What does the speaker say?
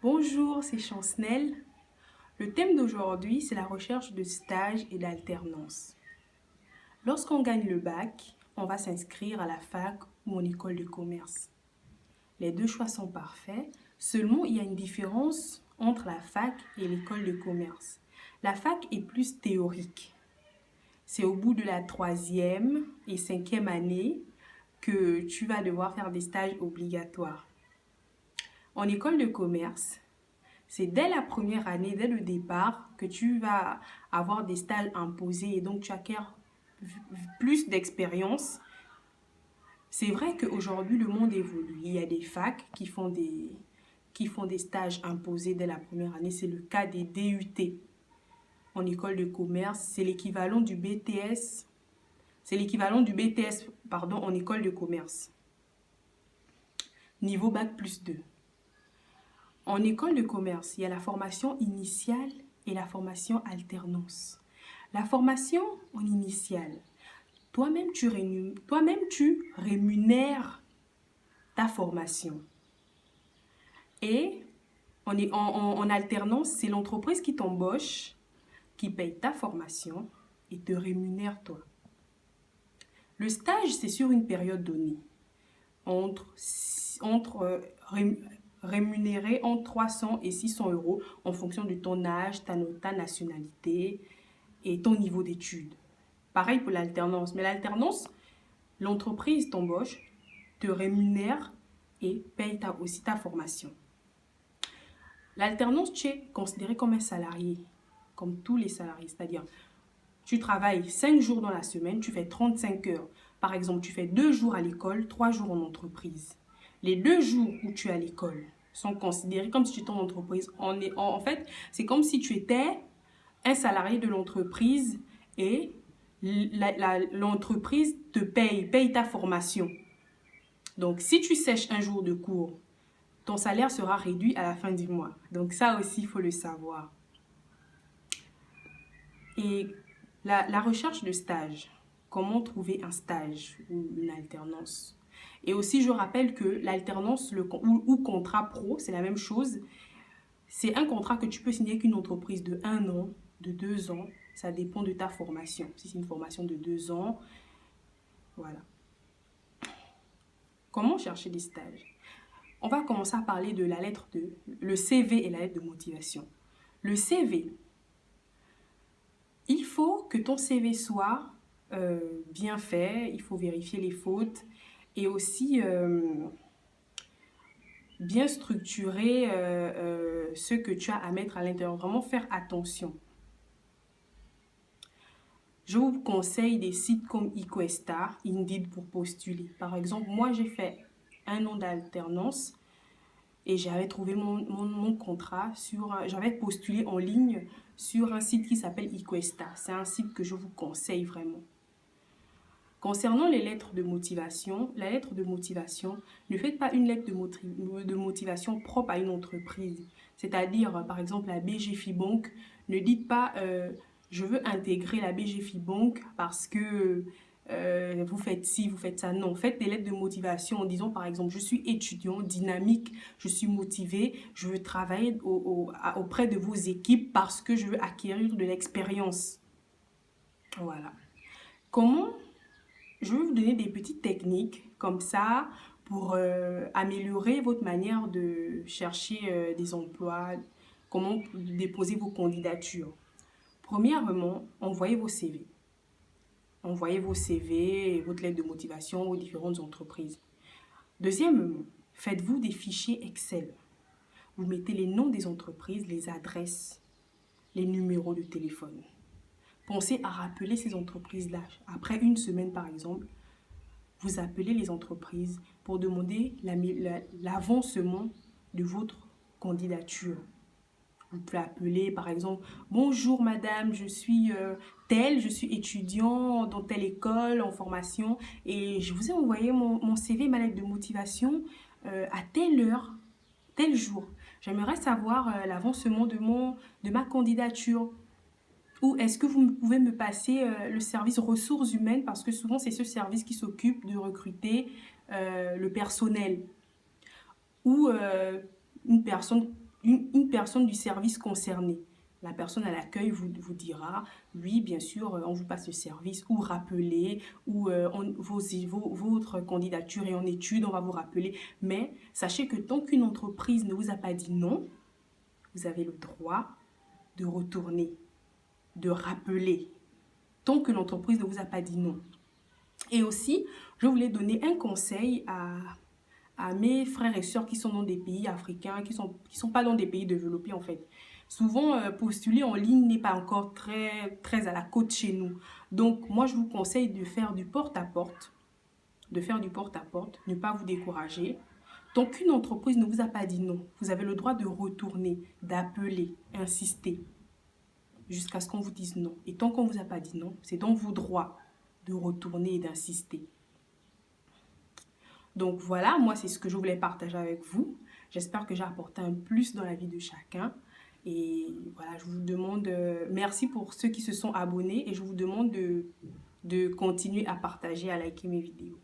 Bonjour, c'est Chancel. Le thème d'aujourd'hui, c'est la recherche de stage et d'alternance. Lorsqu'on gagne le bac, on va s'inscrire à la fac ou en école de commerce. Les deux choix sont parfaits, seulement il y a une différence entre la fac et l'école de commerce. La fac est plus théorique. C'est au bout de la 3e et 5e année que tu vas devoir faire des stages obligatoires. En école de commerce, c'est dès la première année, dès le départ, que tu vas avoir des stages imposés et donc tu acquiers plus d'expérience. C'est vrai qu'aujourd'hui, le monde évolue. Il y a des facs qui font des stages imposés dès la première année. C'est le cas des DUT. En école de commerce, c'est l'équivalent du BTS. En école de commerce. Niveau bac plus 2. En école de commerce, il y a la formation initiale et la formation alternance. La formation en initiale, toi-même tu rémunères ta formation. Et en alternance, c'est l'entreprise qui t'embauche, qui paye ta formation et te rémunère toi. Le stage, c'est sur une période donnée, rémunéré entre 300 et 600 euros en fonction de ton âge, ta nationalité et ton niveau d'études. Pareil pour l'alternance. Mais l'alternance, l'entreprise t'embauche, te rémunère et paye aussi ta formation. L'alternance, tu es considéré comme un salarié, comme tous les salariés. C'est-à-dire, tu travailles 5 jours dans la semaine, tu fais 35 heures. Par exemple, tu fais 2 jours à l'école, 3 jours en entreprise. Les 2 jours où tu es à l'école sont considérés comme si tu étais en entreprise. En fait, c'est comme si tu étais un salarié de l'entreprise et l'entreprise te paye ta formation. Donc, si tu sèches un jour de cours, ton salaire sera réduit à la fin du mois. Donc, ça aussi, il faut le savoir. Et la recherche de stage. Comment trouver un stage ou une alternance? Et aussi, je rappelle que l'alternance ou contrat pro, c'est la même chose. C'est un contrat que tu peux signer avec une entreprise de 1 an, de 2 ans. Ça dépend de ta formation. Si c'est une formation de 2 ans, voilà. Comment chercher des stages? On va commencer à parler de le CV et la lettre de motivation. Le CV, il faut que ton CV soit bien fait. Il faut vérifier les fautes et aussi bien structurer ce que tu as à mettre à l'intérieur. Vraiment faire attention. Je vous conseille des sites comme eQuesta, Indeed pour postuler. Par exemple, moi j'ai fait 1 an d'alternance et j'avais trouvé mon contrat j'avais postulé en ligne sur un site qui s'appelle eQuesta. C'est un site que je vous conseille vraiment. Concernant les lettres de motivation, la lettre de motivation, ne faites pas une lettre de motivation propre à une entreprise. C'est-à-dire, par exemple, la BGFI Bank, ne dites pas je veux intégrer la BGFI Bank parce que vous faites ci, vous faites ça. Non, faites des lettres de motivation en disant, par exemple, je suis étudiant, dynamique, je suis motivé, je veux travailler auprès de vos équipes parce que je veux acquérir de l'expérience. Voilà. Je vais vous donner des petites techniques comme ça pour améliorer votre manière de chercher des emplois, comment déposer vos candidatures. Premièrement, envoyez vos CV. Envoyez vos CV, votre lettre de motivation aux différentes entreprises. Deuxièmement, faites-vous des fichiers Excel. Vous mettez les noms des entreprises, les adresses, les numéros de téléphone. Pensez à rappeler ces entreprises-là. Après 1 semaine, par exemple, vous appelez les entreprises pour demander l'avancement de votre candidature. Vous pouvez appeler, par exemple, « Bonjour madame, je suis je suis étudiant dans telle école en formation et je vous ai envoyé mon CV, ma lettre de motivation à telle heure, tel jour. J'aimerais savoir l'avancement de ma candidature. » Ou est-ce que vous pouvez me passer le service ressources humaines parce que souvent c'est ce service qui s'occupe de recruter le personnel. Ou une personne, une personne du service concerné. La personne à l'accueil vous dira, oui, bien sûr, on vous passe le service, ou rappelez, ou votre candidature est en étude, on va vous rappeler. Mais sachez que tant qu'une entreprise ne vous a pas dit non, vous avez le droit de retourner, de rappeler, tant que l'entreprise ne vous a pas dit non. Et aussi, je voulais donner un conseil à mes frères et sœurs qui sont dans des pays africains, qui sont pas dans des pays développés en fait. Souvent, postuler en ligne n'est pas encore très à la côte chez nous. Donc, moi, je vous conseille de faire du porte-à-porte, ne pas vous décourager. Tant qu'une entreprise ne vous a pas dit non, vous avez le droit de retourner, d'appeler, insister, jusqu'à ce qu'on vous dise non. Et tant qu'on ne vous a pas dit non, c'est dans vos droits de retourner et d'insister. Donc voilà, moi c'est ce que je voulais partager avec vous. J'espère que j'ai apporté un plus dans la vie de chacun. Et voilà, je vous demande, merci pour ceux qui se sont abonnés et je vous demande de continuer à partager, à liker mes vidéos.